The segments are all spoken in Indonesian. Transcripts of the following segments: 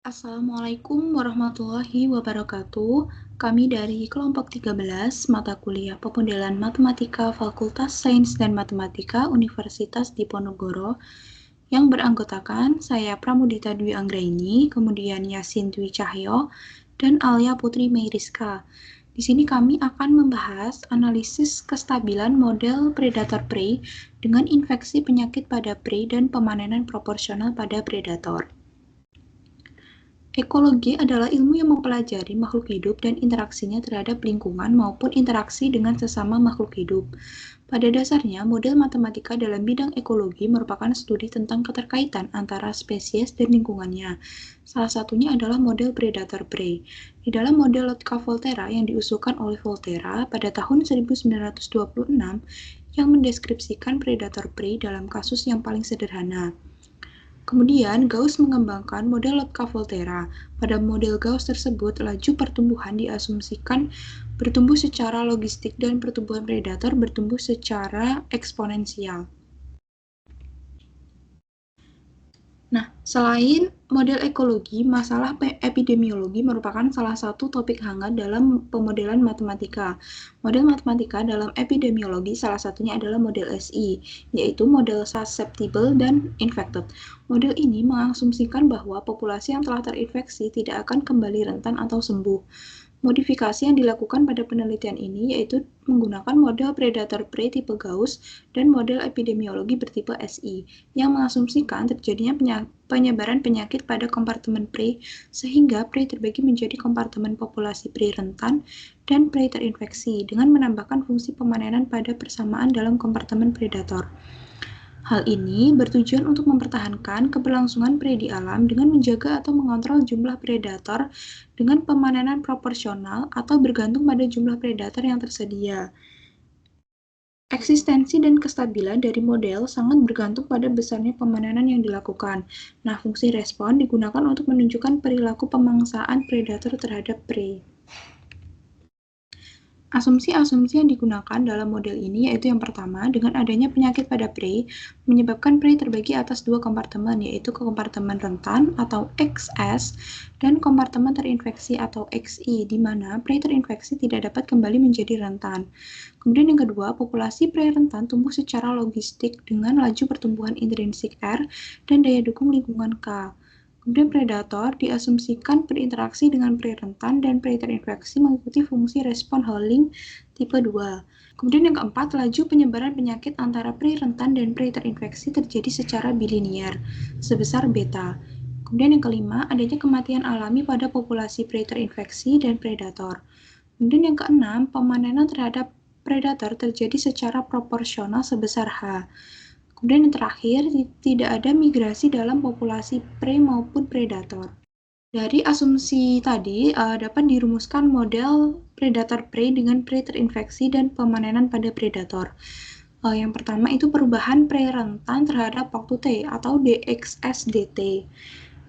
Assalamualaikum warahmatullahi wabarakatuh. Kami dari kelompok 13 mata kuliah Pemodelan Matematika Fakultas Sains dan Matematika Universitas Diponegoro yang beranggotakan saya Pramudita Dwi Anggraini, kemudian Yasin Dwi Cahyo, dan Alia Putri Meiriska. Di sini kami akan membahas analisis kestabilan model predator prey dengan infeksi penyakit pada prey dan pemanenan proporsional pada predator. Ekologi adalah ilmu yang mempelajari makhluk hidup dan interaksinya terhadap lingkungan maupun interaksi dengan sesama makhluk hidup. Pada dasarnya, model matematika dalam bidang ekologi merupakan studi tentang keterkaitan antara spesies dan lingkungannya. Salah satunya adalah model predator-prey. Di dalam model Lotka-Volterra yang diusulkan oleh Volterra pada tahun 1926 yang mendeskripsikan predator-prey dalam kasus yang paling sederhana. Kemudian, Gauss mengembangkan model Lotka-Volterra. Pada model Gauss tersebut, laju pertumbuhan diasumsikan bertumbuh secara logistik dan pertumbuhan predator bertumbuh secara eksponensial. Nah, selain model ekologi, masalah epidemiologi merupakan salah satu topik hangat dalam pemodelan matematika. Model matematika dalam epidemiologi salah satunya adalah model SI, yaitu model susceptible dan infected. Model ini mengasumsikan bahwa populasi yang telah terinfeksi tidak akan kembali rentan atau sembuh. Modifikasi yang dilakukan pada penelitian ini yaitu menggunakan model predator-prey tipe Gauss dan model epidemiologi bertipe SI yang mengasumsikan terjadinya penyebaran penyakit pada kompartemen prey sehingga prey terbagi menjadi kompartemen populasi prey rentan dan prey terinfeksi dengan menambahkan fungsi pemanenan pada persamaan dalam kompartemen predator. Hal ini bertujuan untuk mempertahankan keberlangsungan prey di alam dengan menjaga atau mengontrol jumlah predator dengan pemanenan proporsional atau bergantung pada jumlah predator yang tersedia. Eksistensi dan kestabilan dari model sangat bergantung pada besarnya pemanenan yang dilakukan. Nah, fungsi respon digunakan untuk menunjukkan perilaku pemangsaan predator terhadap prey. Asumsi-asumsi yang digunakan dalam model ini yaitu yang pertama, dengan adanya penyakit pada prey, menyebabkan prey terbagi atas dua kompartemen, yaitu kompartemen rentan atau XS dan kompartemen terinfeksi atau XI, di mana prey terinfeksi tidak dapat kembali menjadi rentan. Kemudian yang kedua, populasi prey rentan tumbuh secara logistik dengan laju pertumbuhan intrinsik R dan daya dukung lingkungan K. Kemudian predator diasumsikan berinteraksi dengan prey rentan dan prey terinfeksi mengikuti fungsi respon Holding tipe 2. Kemudian yang keempat, laju penyebaran penyakit antara prey rentan dan prey terinfeksi terjadi secara bilinier, sebesar beta. Kemudian yang kelima, adanya kematian alami pada populasi prey terinfeksi dan predator. Kemudian yang keenam, pemanenan terhadap predator terjadi secara proporsional sebesar H. Kemudian yang terakhir, tidak ada migrasi dalam populasi prey maupun predator. Dari asumsi tadi, dapat dirumuskan model predator-prey dengan prey terinfeksi dan pemanenan pada predator. Yang pertama itu perubahan prey rentan terhadap waktu T atau DXS-DT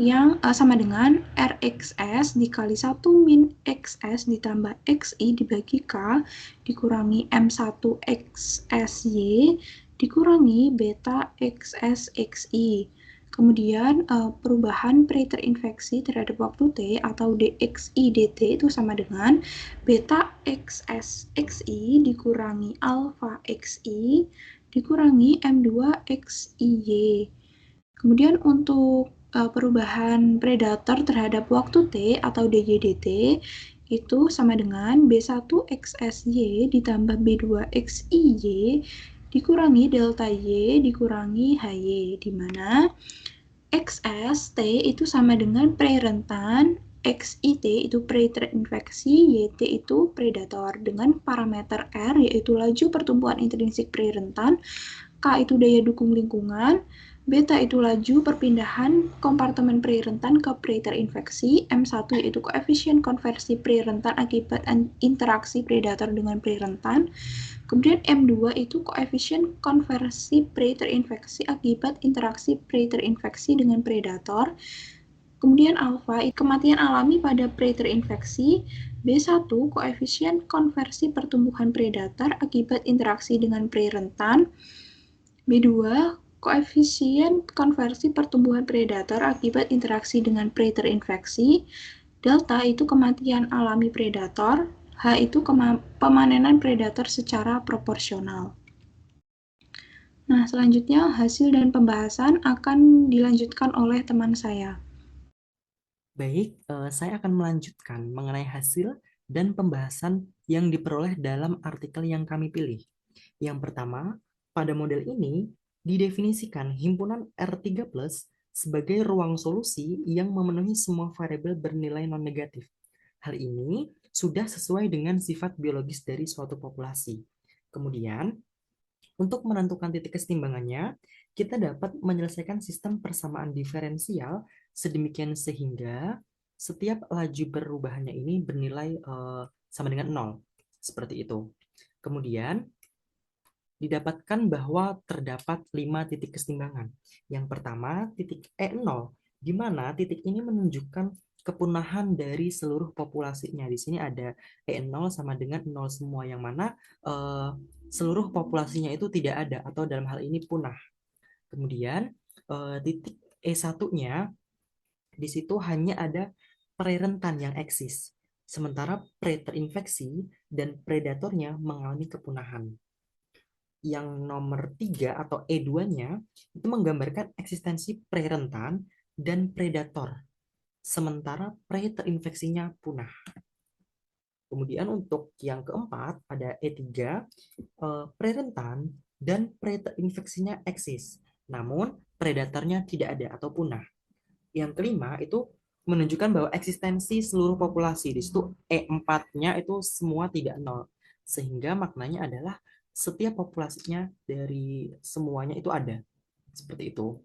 yang sama dengan RXS dikali 1 min XS ditambah XI dibagi K dikurangi M1 XSY dikurangi beta XSXI. Kemudian perubahan prey terinfeksi terhadap waktu T atau DXI-DT itu sama dengan beta XSXI dikurangi alpha XI dikurangi M2 XIY. Kemudian untuk perubahan predator terhadap waktu T atau DY-DT itu sama dengan B1 XSY ditambah B2 XIY dikurangi delta Y dikurangi HY, di mana XS T itu sama dengan prey rentan, XIT itu prey terinfeksi, YT itu predator dengan parameter R yaitu laju pertumbuhan intrinsik prey rentan, K itu daya dukung lingkungan, beta itu laju perpindahan kompartemen prey rentan ke prey terinfeksi, M1 yaitu koefisien konversi prey rentan akibat interaksi predator dengan prey rentan, kemudian M2 itu koefisien konversi prey terinfeksi akibat interaksi prey terinfeksi dengan predator, kemudian alfa kematian alami pada prey terinfeksi, B1 koefisien konversi pertumbuhan predator akibat interaksi dengan prey rentan, B2 Koefisien konversi pertumbuhan predator akibat interaksi dengan prey terinfeksi. Delta itu kematian alami predator, H itu pemanenan predator secara proporsional. Nah, selanjutnya hasil dan pembahasan akan dilanjutkan oleh teman saya. Baik, saya akan melanjutkan mengenai hasil dan pembahasan yang diperoleh dalam artikel yang kami pilih. Yang pertama, pada model ini didefinisikan himpunan R3+ sebagai ruang solusi yang memenuhi semua variabel bernilai non-negatif. Hal ini sudah sesuai dengan sifat biologis dari suatu populasi. Kemudian, untuk menentukan titik kesetimbangannya, kita dapat menyelesaikan sistem persamaan diferensial sedemikian sehingga setiap laju perubahannya ini bernilai sama dengan 0. Seperti itu. Kemudian, didapatkan bahwa terdapat 5 titik kesetimbangan. Yang pertama, titik E0, di mana titik ini menunjukkan kepunahan dari seluruh populasinya. Di sini ada E0 sama dengan 0 semua, yang mana seluruh populasinya itu tidak ada atau dalam hal ini punah. Kemudian titik E1-nya di situ hanya ada prey rentan yang eksis, sementara prey terinfeksi dan predatornya mengalami kepunahan. Yang nomor 3 atau E2-nya itu menggambarkan eksistensi prey rentan dan predator, sementara prey terinfeksinya punah. Kemudian untuk yang keempat ada E3, prey rentan dan prey terinfeksinya eksis, namun predatornya tidak ada atau punah. Yang kelima itu menunjukkan bahwa eksistensi seluruh populasi. Di situ E4-nya itu semua tidak nol. Sehingga maknanya adalah setiap populasinya dari semuanya itu ada. Seperti itu.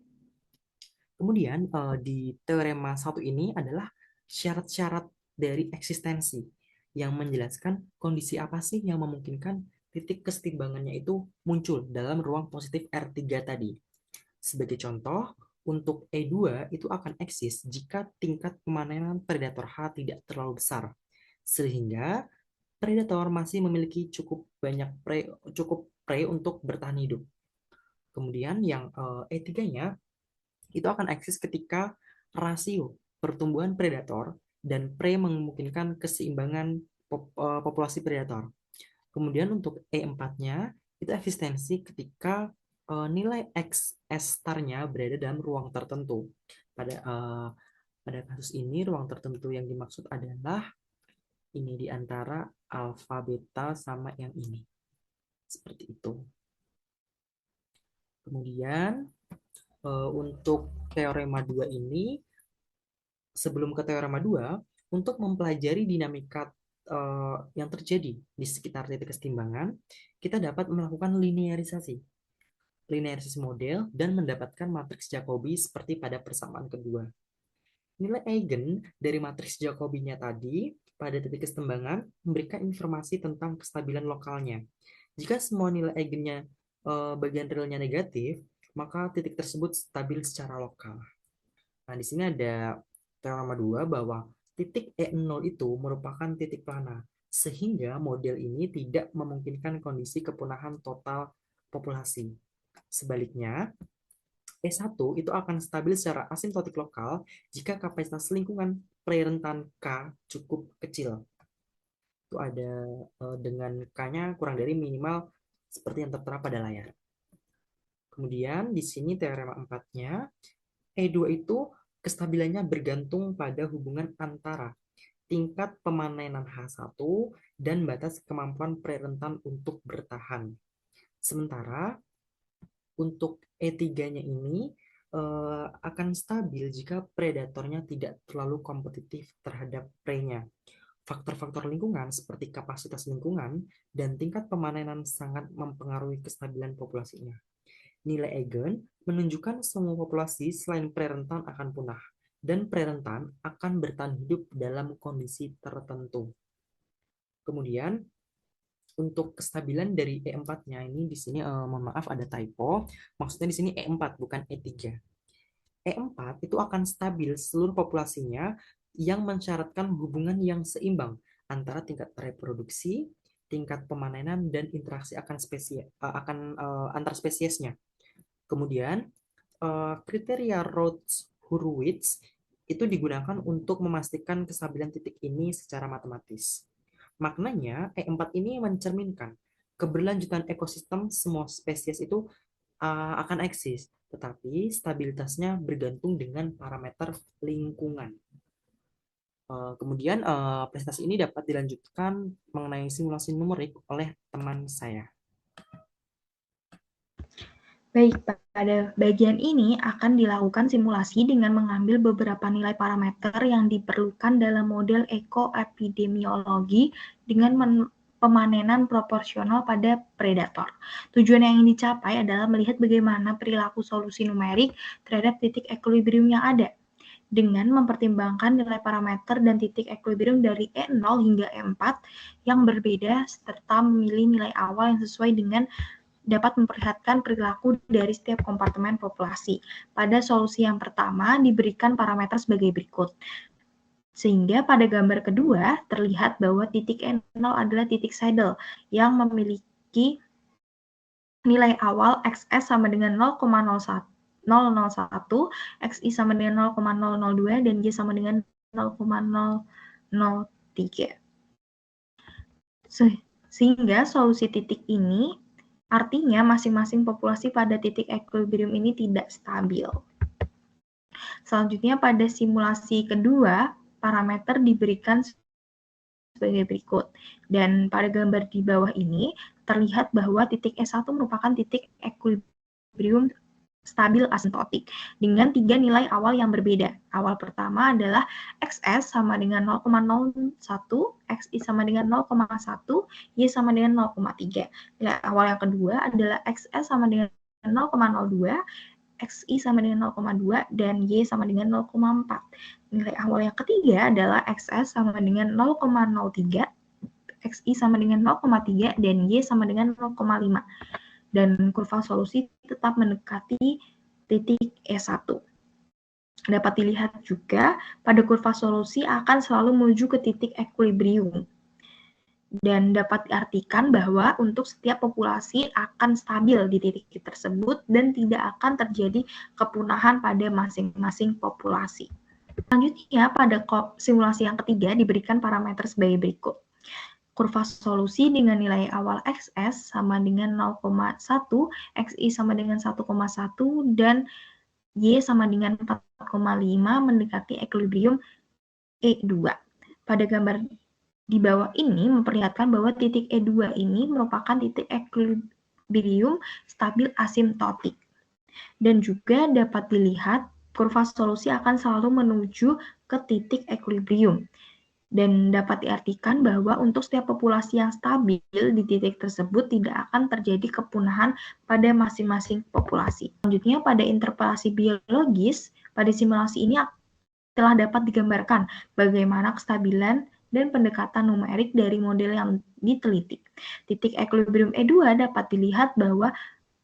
Kemudian di teorema satu ini adalah syarat-syarat dari eksistensi yang menjelaskan kondisi apa sih yang memungkinkan titik kesetimbangannya itu muncul dalam ruang positif R3 tadi. Sebagai contoh, untuk E2 itu akan eksis jika tingkat pemanenan predator H tidak terlalu besar, sehingga predator masih memiliki cukup prey untuk bertahan hidup. Kemudian yang E3-nya itu akan eksis ketika rasio pertumbuhan predator dan prey memungkinkan keseimbangan populasi predator. Kemudian untuk E4-nya itu eksistensi ketika nilai XS star-nya berada dalam ruang tertentu. Pada kasus ini ruang tertentu yang dimaksud adalah ini di antara alfa beta sama yang ini. Seperti itu. Kemudian untuk teorema 2 ini, sebelum ke teorema 2, untuk mempelajari dinamika yang terjadi di sekitar titik kesetimbangan, kita dapat melakukan linearisasi model dan mendapatkan matriks Jacobi seperti pada persamaan kedua. Nilai eigen dari matriks Jacobi-nya tadi pada titik kesetimbangan memberikan informasi tentang kestabilan lokalnya. Jika semua nilai eigennya bagian realnya negatif, maka titik tersebut stabil secara lokal. Nah, di sini ada teorema 2 bahwa titik E0 itu merupakan titik plana, sehingga model ini tidak memungkinkan kondisi kepunahan total populasi. Sebaliknya, E1 itu akan stabil secara asimptotik lokal jika kapasitas lingkungan pre-rentan K cukup kecil. Itu ada dengan K-nya kurang dari minimal seperti yang tertera pada layar. Kemudian di sini teorema 4-nya, E2 itu kestabilannya bergantung pada hubungan antara tingkat pemanenan H1 dan batas kemampuan pre-rentan untuk bertahan. Sementara untuk E3-nya ini akan stabil jika predatornya tidak terlalu kompetitif terhadap prey-nya. Faktor-faktor lingkungan seperti kapasitas lingkungan dan tingkat pemanenan sangat mempengaruhi kestabilan populasinya. Nilai eigen menunjukkan semua populasi selain pre-rentan akan punah, dan pre-rentan akan bertahan hidup dalam kondisi tertentu. Kemudian, untuk kestabilan dari E4-nya ini di sini mohon maaf ada typo. Maksudnya di sini E4 bukan E3. E4 itu akan stabil seluruh populasinya yang mensyaratkan hubungan yang seimbang antara tingkat reproduksi, tingkat pemanenan dan interaksi akan spesies antar spesiesnya. Kemudian, kriteria Rhodes-Hurwitz itu digunakan untuk memastikan kestabilan titik ini secara matematis. Maknanya, E4 ini mencerminkan keberlanjutan ekosistem semua spesies itu akan eksis, tetapi stabilitasnya bergantung dengan parameter lingkungan. Kemudian presentasi ini dapat dilanjutkan mengenai simulasi numerik oleh teman saya. Baik, pada bagian ini akan dilakukan simulasi dengan mengambil beberapa nilai parameter yang diperlukan dalam model ekoepidemiologi dengan pemanenan proporsional pada predator. Tujuan yang ingin dicapai adalah melihat bagaimana perilaku solusi numerik terhadap titik equilibrium yang ada dengan mempertimbangkan nilai parameter dan titik equilibrium dari E0 hingga E4 yang berbeda serta memilih nilai awal yang sesuai dengan dapat memperlihatkan perilaku dari setiap kompartemen populasi. Pada solusi yang pertama diberikan parameter sebagai berikut. Sehingga pada gambar kedua terlihat bahwa titik N0 adalah titik saddle yang memiliki nilai awal XS sama dengan 0,01, XI sama dengan 0,002, dan Y sama dengan 0,003. Sehingga solusi titik ini artinya masing-masing populasi pada titik equilibrium ini tidak stabil. Selanjutnya pada simulasi kedua, parameter diberikan sebagai berikut. Dan pada gambar di bawah ini terlihat bahwa titik E1 merupakan titik equilibrium stabil asymptotik dengan 3 nilai awal yang berbeda. Awal pertama adalah XS sama dengan 0,01, XI sama dengan 0,1, Y sama dengan 0,3. Nilai awal yang kedua adalah XS sama dengan 0,02, XI sama dengan 0,2, dan Y sama dengan 0,4. Nilai awal yang ketiga adalah XS sama dengan 0,03, XI sama dengan 0,3, dan Y sama dengan 0,5. Dan kurva solusi tetap mendekati titik E1. Dapat dilihat juga pada kurva solusi akan selalu menuju ke titik equilibrium. Dan dapat diartikan bahwa untuk setiap populasi akan stabil di titik tersebut dan tidak akan terjadi kepunahan pada masing-masing populasi. Selanjutnya, pada simulasi yang ketiga diberikan parameter sebagai berikut. Kurva solusi dengan nilai awal XS sama dengan 0,1, XI sama dengan 1,1, dan Y sama dengan 4,5 mendekati equilibrium E2. Pada gambar di bawah ini memperlihatkan bahwa titik E2 ini merupakan titik equilibrium stabil asimptotik. Dan juga dapat dilihat kurva solusi akan selalu menuju ke titik equilibrium. Dan dapat diartikan bahwa untuk setiap populasi yang stabil di titik tersebut tidak akan terjadi kepunahan pada masing-masing populasi. Selanjutnya pada interpelasi biologis, pada simulasi ini telah dapat digambarkan bagaimana kestabilan dan pendekatan numerik dari model yang diteliti. Titik equilibrium E2 dapat dilihat bahwa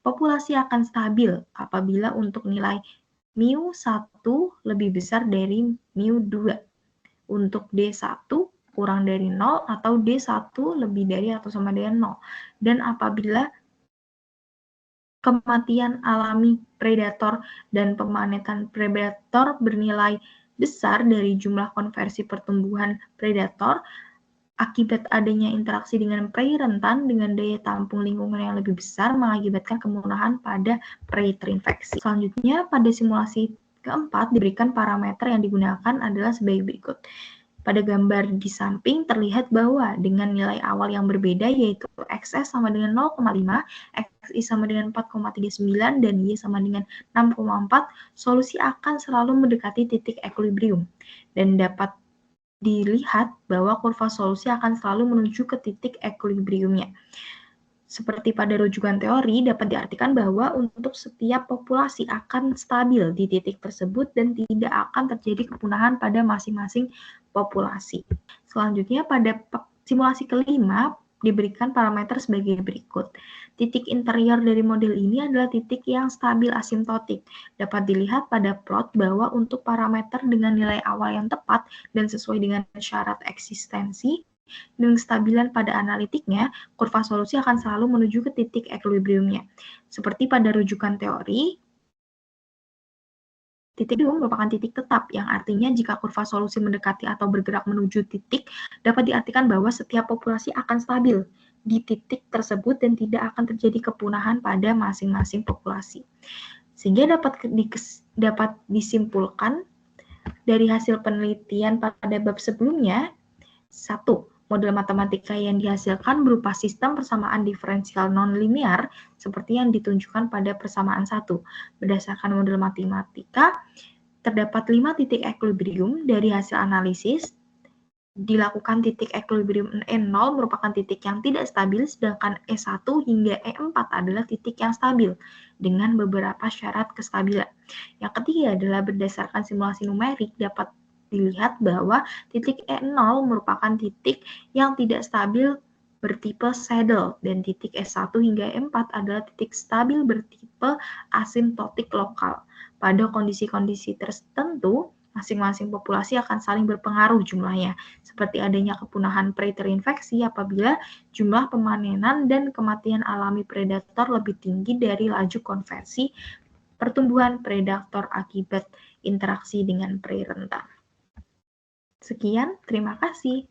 populasi akan stabil apabila untuk nilai mu1 lebih besar dari mu2. Untuk D1 kurang dari 0 atau D1 lebih dari atau sama dengan 0. Dan apabila kematian alami predator dan pemanetan predator bernilai besar dari jumlah konversi pertumbuhan predator akibat adanya interaksi dengan prei rentan dengan daya tampung lingkungan yang lebih besar mengakibatkan kepunahan pada prei terinfeksi. Selanjutnya, pada simulasi keempat diberikan parameter yang digunakan adalah sebagai berikut. Pada gambar di samping terlihat bahwa dengan nilai awal yang berbeda yaitu XS sama dengan 0,5, XI sama dengan 4,39, dan Y sama dengan 6,4, solusi akan selalu mendekati titik equilibrium. Dan dapat dilihat bahwa kurva solusi akan selalu menuju ke titik equilibriumnya. Seperti pada rujukan teori, dapat diartikan bahwa untuk setiap populasi akan stabil di titik tersebut dan tidak akan terjadi kepunahan pada masing-masing populasi. Selanjutnya, pada simulasi kelima, diberikan parameter sebagai berikut. Titik interior dari model ini adalah titik yang stabil asimptotik. Dapat dilihat pada plot bahwa untuk parameter dengan nilai awal yang tepat dan sesuai dengan syarat eksistensi, dan kestabilan pada analitiknya, kurva solusi akan selalu menuju ke titik equilibriumnya. Seperti pada rujukan teori, titik equilibrium merupakan titik tetap, yang artinya jika kurva solusi mendekati atau bergerak menuju titik, dapat diartikan bahwa setiap populasi akan stabil di titik tersebut dan tidak akan terjadi kepunahan pada masing-masing populasi. Sehingga dapat disimpulkan dari hasil penelitian pada bab sebelumnya, 1. Model matematika yang dihasilkan berupa sistem persamaan diferensial nonlinear seperti yang ditunjukkan pada persamaan 1. Berdasarkan model matematika, terdapat 5 titik equilibrium dari hasil analisis. Dilakukan titik equilibrium E0 merupakan titik yang tidak stabil, sedangkan E1 hingga E4 adalah titik yang stabil dengan beberapa syarat kestabilan. Yang ketiga adalah berdasarkan simulasi numerik dapat dilihat bahwa titik E0 merupakan titik yang tidak stabil bertipe saddle dan titik E1 hingga E4 adalah titik stabil bertipe asymptotik lokal. Pada kondisi-kondisi tertentu, masing-masing populasi akan saling berpengaruh jumlahnya, seperti adanya kepunahan prei terinfeksi apabila jumlah pemanenan dan kematian alami predator lebih tinggi dari laju konversi pertumbuhan predator akibat interaksi dengan prei rentan. Sekian, terima kasih.